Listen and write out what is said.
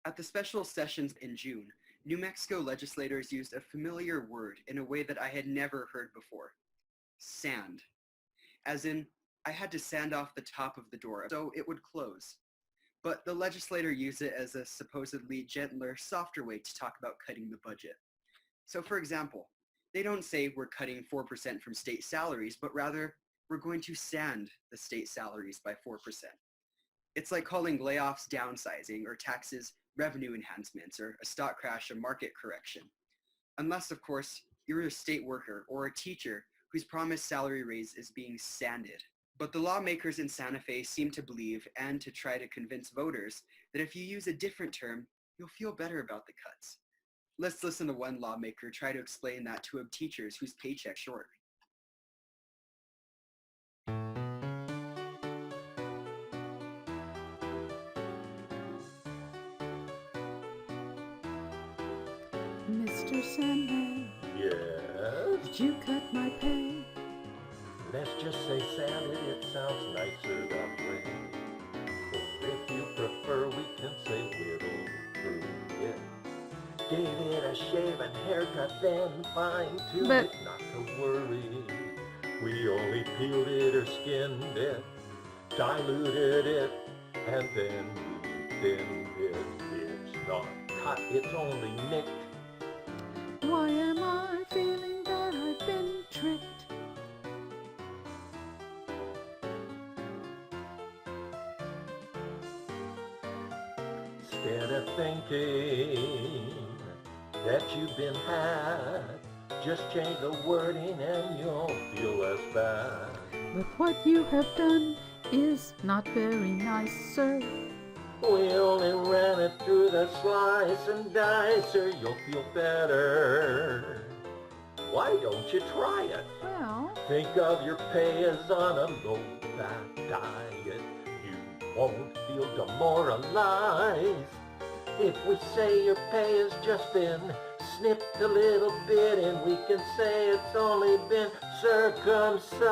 At the special sessions in June, New Mexico legislators used a familiar word in a way that I had never heard before. Sand. As in, I had to sand off the top of the door so it would close. But the legislator used it as a supposedly gentler, softer way to talk about cutting the budget. So for example, they don't say we're cutting 4% from state salaries, but rather, we're going to sand the state salaries by 4%. It's like calling layoffs downsizing or taxes revenue enhancements or a stock crash a market correction. Unless, of course, you're a state worker or a teacher whose promised salary raise is being sanded. But the lawmakers in Santa Fe seem to believe and to try to convince voters that if you use a different term, you'll feel better about the cuts. Let's listen to one lawmaker try to explain that to teachers whose paycheck's short. Mr. Sandman, Yes? did you cut my pay? Let's just say salad, it sounds nicer that way. Or if you prefer, we can say whittle through it. Gave it a shave and haircut, then fine-tuned But- it, not to worry. We only peeled it or skinned it, diluted it, and then we thinned it. It's not cut, it's only nicked. Why am I feeling that I've been tricked? Instead of thinking that you've been had, just change the wording and you'll feel less bad. But what you have done is not very nice, sir. We only ran it through the slice and dicer, you'll feel better. Why don't you try it? Well, Think of your pay as on a low-fat diet. You won't feel demoralized. If we say your pay has just been snipped a little bit and we can say it's only been circumcised.